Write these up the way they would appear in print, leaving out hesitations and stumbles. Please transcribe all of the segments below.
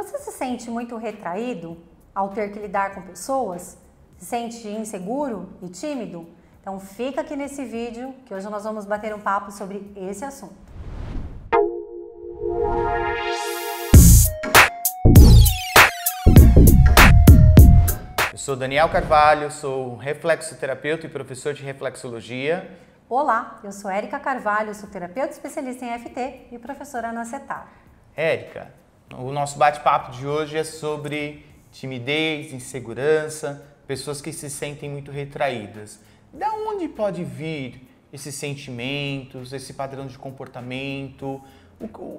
Você se sente muito retraído ao ter que lidar com pessoas? Se sente inseguro e tímido? Então fica aqui nesse vídeo que hoje nós vamos bater um papo sobre esse assunto. Eu sou Daniel Carvalho, sou reflexoterapeuta e professor de reflexologia. Olá, eu sou Érica Carvalho, sou terapeuta especialista em EFT e professora na CETAR. Érica, o nosso bate-papo de hoje é sobre timidez, insegurança, pessoas que se sentem muito retraídas. Da onde pode vir esses sentimentos, esse padrão de comportamento?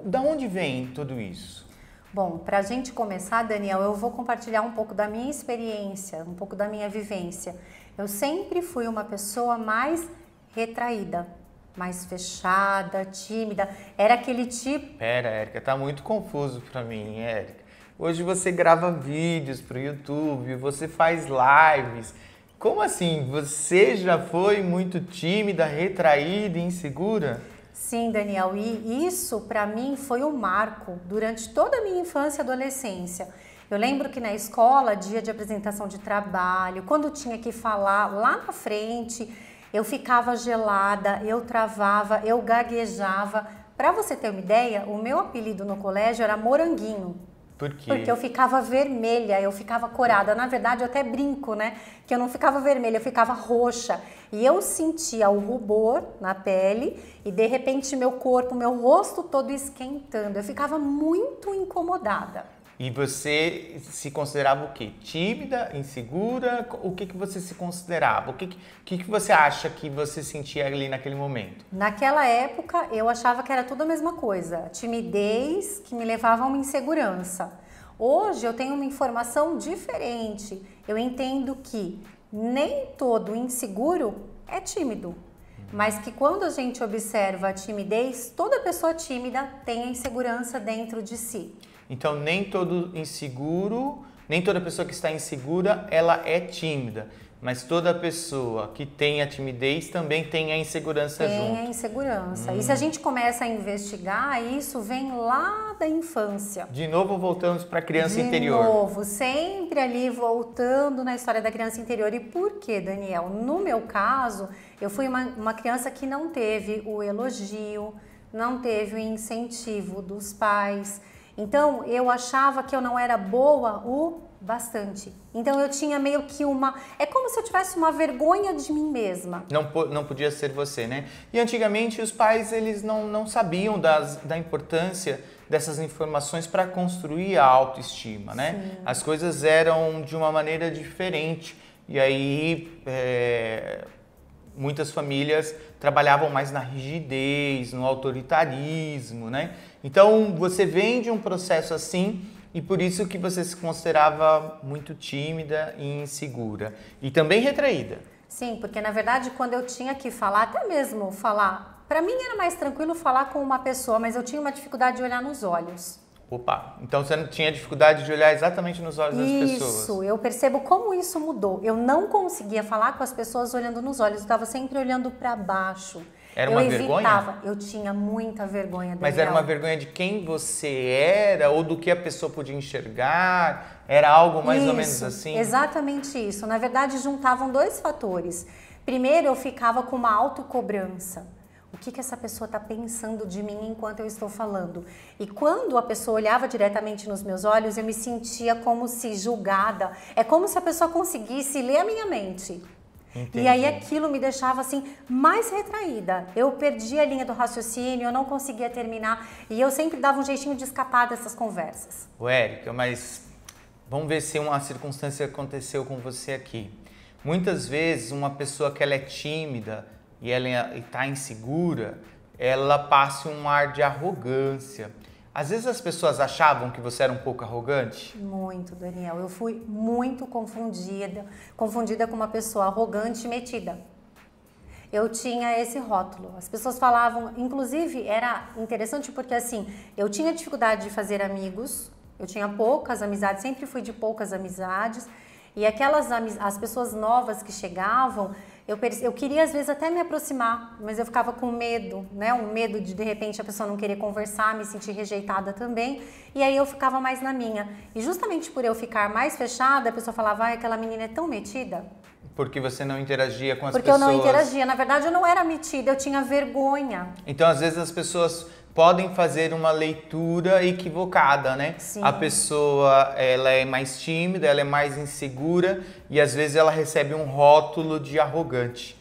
Da onde vem tudo isso? Bom, para a gente começar, Daniel, eu vou compartilhar um pouco da minha experiência, um pouco da minha vivência. Eu sempre fui uma pessoa mais retraída, mais fechada, tímida. Era aquele tipo... Pera, Érica, tá muito confuso para mim, Érica. Hoje você grava vídeos pro YouTube, você faz lives. Como assim? Você já foi muito tímida, retraída e insegura? Sim, Daniel, e isso para mim foi um marco durante toda a minha infância e adolescência. Eu lembro que na escola, dia de apresentação de trabalho, quando tinha que falar lá na frente, eu ficava gelada, eu travava, eu gaguejava. Para você ter uma ideia, o meu apelido no colégio era Moranguinho. Por quê? Porque eu ficava vermelha, eu ficava corada. Na verdade, eu até brinco, né? Que eu não ficava vermelha, eu ficava roxa. E eu sentia o rubor na pele e, de repente, meu corpo, meu rosto todo esquentando. Eu ficava muito incomodada. E você se considerava o quê? Tímida, insegura? O que você se considerava? O que você acha que você sentia ali naquele momento? Naquela época, eu achava que era tudo a mesma coisa. Timidez que me levava a uma insegurança. Hoje, eu tenho uma informação diferente. Eu entendo que nem todo inseguro é tímido. Mas que quando a gente observa a timidez, toda pessoa tímida tem a insegurança dentro de si. Então, nem todo inseguro, nem toda pessoa que está insegura, ela é tímida. Mas toda pessoa que tem a timidez também tem a insegurança junto. Tem a insegurança. E se a gente começa a investigar, isso vem lá da infância. De novo, voltamos para a criança interior. De novo, sempre ali voltando na história da criança interior. E por quê, Daniel? No meu caso, eu fui uma criança que não teve o elogio, não teve o incentivo dos pais. Então, eu achava que eu não era boa o bastante. Então, eu tinha meio que uma... É como se eu tivesse uma vergonha de mim mesma. Não podia ser você, né? E antigamente, os pais, eles não sabiam da importância dessas informações para construir a autoestima, né? Sim. As coisas eram de uma maneira diferente. E aí... muitas famílias trabalhavam mais na rigidez, no autoritarismo, né? Então, você vem de um processo assim e por isso que você se considerava muito tímida e insegura. E também retraída. Sim, porque na verdade quando eu tinha que falar, até mesmo falar, para mim era mais tranquilo falar com uma pessoa, mas eu tinha uma dificuldade de olhar nos olhos. Opa, então você não tinha dificuldade de olhar exatamente nos olhos das pessoas. Isso, eu percebo como isso mudou. Eu não conseguia falar com as pessoas olhando nos olhos, eu estava sempre olhando para baixo. Era uma vergonha? Eu tinha muita vergonha, Daniel. Mas era uma vergonha de quem você era ou do que a pessoa podia enxergar? Era algo mais ou menos assim? Exatamente isso. Na verdade, juntavam dois fatores. Primeiro, eu ficava com uma autocobrança. O que essa pessoa está pensando de mim enquanto eu estou falando? E quando a pessoa olhava diretamente nos meus olhos, eu me sentia como se julgada. É como se a pessoa conseguisse ler a minha mente. Entendi. E aí aquilo me deixava assim mais retraída. Eu perdia a linha do raciocínio, eu não conseguia terminar. E eu sempre dava um jeitinho de escapar dessas conversas. Érica, mas vamos ver se uma circunstância aconteceu com você aqui. Muitas vezes uma pessoa que ela é tímida e ela está insegura, ela passa um ar de arrogância. Às vezes as pessoas achavam que você era um pouco arrogante? Muito, Daniel. Eu fui muito confundida com uma pessoa arrogante e metida. Eu tinha esse rótulo. As pessoas falavam, inclusive era interessante porque assim, eu tinha dificuldade de fazer amigos, eu tinha poucas amizades, sempre fui de poucas amizades. E as pessoas novas que chegavam, eu queria às vezes até me aproximar, mas eu ficava com medo, né? Um medo de repente a pessoa não querer conversar, me sentir rejeitada também. E aí eu ficava mais na minha. E justamente por eu ficar mais fechada, a pessoa falava, ai, aquela menina é tão metida. Porque você não interagia com as Porque pessoas. eu não interagia. Na verdade, eu não era metida, eu tinha vergonha. Então, às vezes, as pessoas podem fazer uma leitura equivocada, né? Sim. A pessoa, ela é mais tímida, ela é mais insegura e, às vezes, ela recebe um rótulo de arrogante.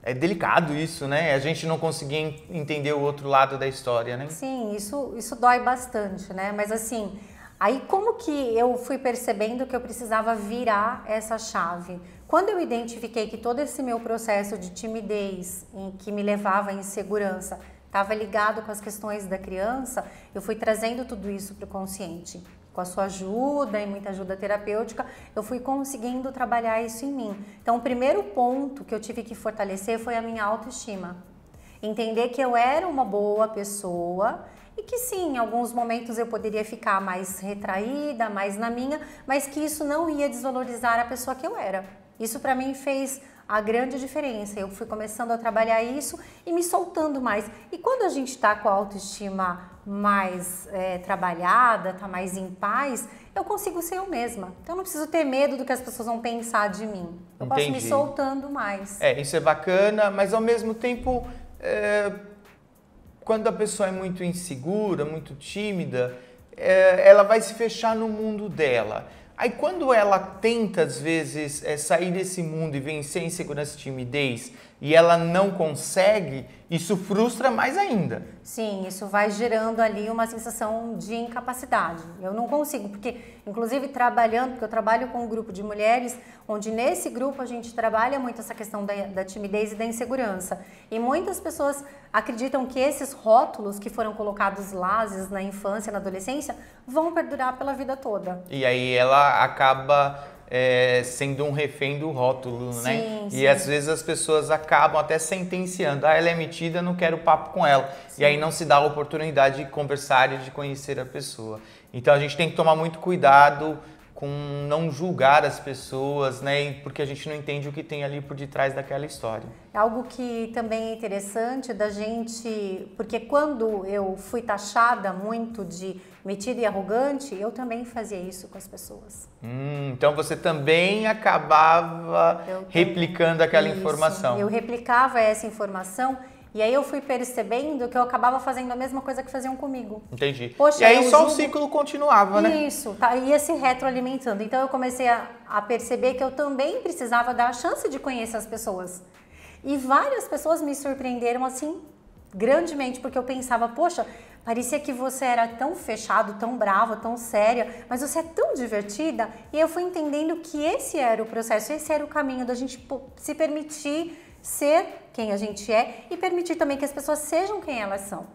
É delicado isso, né? A gente não conseguir entender o outro lado da história, né? Sim, isso dói bastante, né? Mas assim, aí como que eu fui percebendo que eu precisava virar essa chave? Quando eu identifiquei que todo esse meu processo de timidez, que me levava à insegurança, estava ligado com as questões da criança, eu fui trazendo tudo isso para o consciente. Com a sua ajuda e muita ajuda terapêutica, eu fui conseguindo trabalhar isso em mim. Então, o primeiro ponto que eu tive que fortalecer foi a minha autoestima. Entender que eu era uma boa pessoa e que sim, em alguns momentos eu poderia ficar mais retraída, mais na minha, mas que isso não ia desvalorizar a pessoa que eu era. Isso para mim fez a grande diferença. Eu fui começando a trabalhar isso e me soltando mais. E quando a gente está com a autoestima mais trabalhada, está mais em paz, eu consigo ser eu mesma. Então eu não preciso ter medo do que as pessoas vão pensar de mim. Eu posso me soltando mais. Isso é bacana, mas ao mesmo tempo, quando a pessoa é muito insegura, muito tímida, ela vai se fechar no mundo dela. Aí quando ela tenta, às vezes, sair desse mundo e vencer a insegurança e timidez, e ela não consegue, isso frustra mais ainda. Sim, isso vai gerando ali uma sensação de incapacidade. Eu não consigo, porque inclusive trabalhando, porque eu trabalho com um grupo de mulheres, onde nesse grupo a gente trabalha muito essa questão da timidez e da insegurança. E muitas pessoas acreditam que esses rótulos que foram colocados lá, às vezes na infância, na adolescência, vão perdurar pela vida toda. E aí ela acaba sendo um refém do rótulo, né? Sim, e sim. às vezes as pessoas acabam até sentenciando, ela é metida, não quero papo com ela. Sim. E aí não se dá a oportunidade de conversar e de conhecer a pessoa. Então a gente tem que tomar muito cuidado com não julgar as pessoas, né? Porque a gente não entende o que tem ali por detrás daquela história. Algo que também é interessante da gente, porque quando eu fui taxada muito de metida e arrogante, eu também fazia isso com as pessoas. Então você também acabava replicando aquela informação. Eu replicava essa informação e aí eu fui percebendo que eu acabava fazendo a mesma coisa que faziam comigo. Entendi. Poxa, e aí só o ciclo continuava, né? Isso, ia se retroalimentando. Então eu comecei a perceber que eu também precisava dar a chance de conhecer as pessoas. E várias pessoas me surpreenderam assim, grandemente, porque eu pensava, poxa, parecia que você era tão fechado, tão brava, tão séria, mas você é tão divertida. E eu fui entendendo que esse era o processo, esse era o caminho da gente se permitir ser quem a gente é e permitir também que as pessoas sejam quem elas são.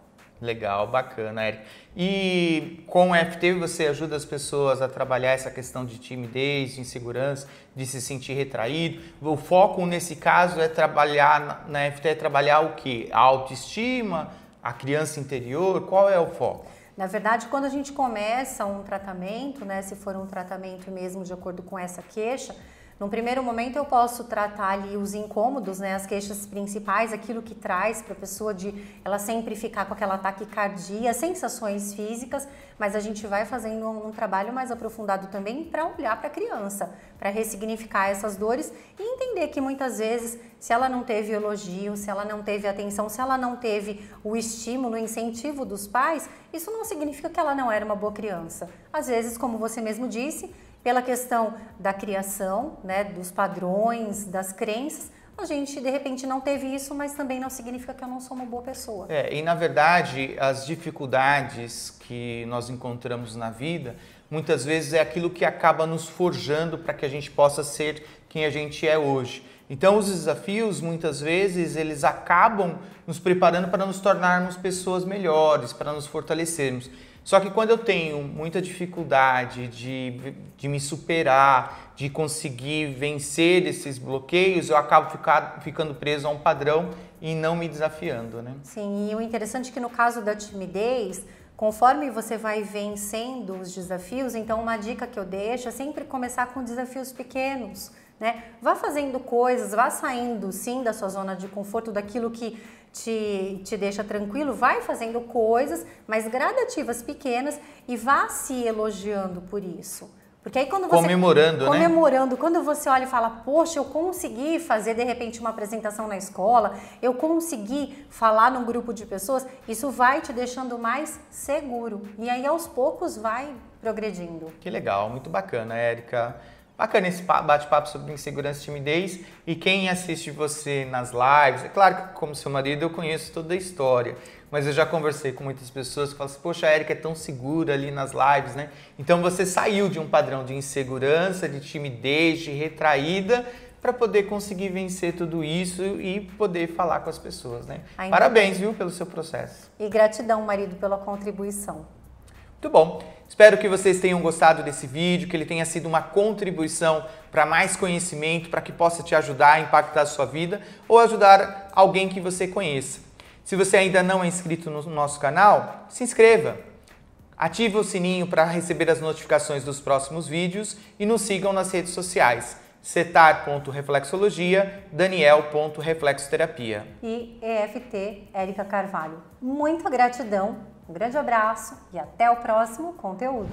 Legal, bacana, Érica. E com o FT você ajuda as pessoas a trabalhar essa questão de timidez, de insegurança, de se sentir retraído. O foco nesse caso é trabalhar, na FT é trabalhar o quê? A autoestima, a criança interior, qual é o foco? Na verdade, quando a gente começa um tratamento, né, se for um tratamento mesmo de acordo com essa queixa, num primeiro momento eu posso tratar ali os incômodos, né, as queixas principais, aquilo que traz para a pessoa de ela sempre ficar com aquela taquicardia, sensações físicas, mas a gente vai fazendo um trabalho mais aprofundado também para olhar para a criança, para ressignificar essas dores e entender que muitas vezes, se ela não teve elogio, se ela não teve atenção, se ela não teve o estímulo, o incentivo dos pais, isso não significa que ela não era uma boa criança. Às vezes, como você mesmo disse, pela questão da criação, né, dos padrões, das crenças, a gente de repente não teve isso, mas também não significa que eu não sou uma boa pessoa. E na verdade as dificuldades que nós encontramos na vida, muitas vezes é aquilo que acaba nos forjando para que a gente possa ser quem a gente é hoje. Então os desafios muitas vezes eles acabam nos preparando para nos tornarmos pessoas melhores, para nos fortalecermos. Só que quando eu tenho muita dificuldade de me superar, de conseguir vencer esses bloqueios, eu acabo ficando preso a um padrão e não me desafiando, né? Sim, e o interessante é que no caso da timidez, Conforme você vai vencendo os desafios, então uma dica que eu deixo é sempre começar com desafios pequenos, né? Vá fazendo coisas, vá saindo sim da sua zona de conforto, daquilo que te deixa tranquilo, vai fazendo coisas, mas gradativas, pequenas, e vá se elogiando por isso. Porque aí quando você... Comemorando, quando você olha e fala, poxa, eu consegui fazer de repente uma apresentação na escola, eu consegui falar num grupo de pessoas, isso vai te deixando mais seguro. E aí aos poucos vai progredindo. Que legal, muito bacana, Érica. Bacana esse bate-papo sobre insegurança e timidez. E quem assiste você nas lives, é claro que como seu marido eu conheço toda a história, mas eu já conversei com muitas pessoas que falam assim, poxa, a Érica é tão segura ali nas lives, né? Então você saiu de um padrão de insegurança, de timidez, de retraída, para poder conseguir vencer tudo isso e poder falar com as pessoas, né? Parabéns, viu, pelo seu processo. E gratidão, marido, pela contribuição. Muito bom. Espero que vocês tenham gostado desse vídeo, que ele tenha sido uma contribuição para mais conhecimento, para que possa te ajudar a impactar a sua vida ou ajudar alguém que você conheça. Se você ainda não é inscrito no nosso canal, se inscreva. Ative o sininho para receber as notificações dos próximos vídeos e nos sigam nas redes sociais. Cetar.reflexologia, Daniel.reflexoterapia. E EFT Érica Carvalho. Muita gratidão, um grande abraço e até o próximo conteúdo.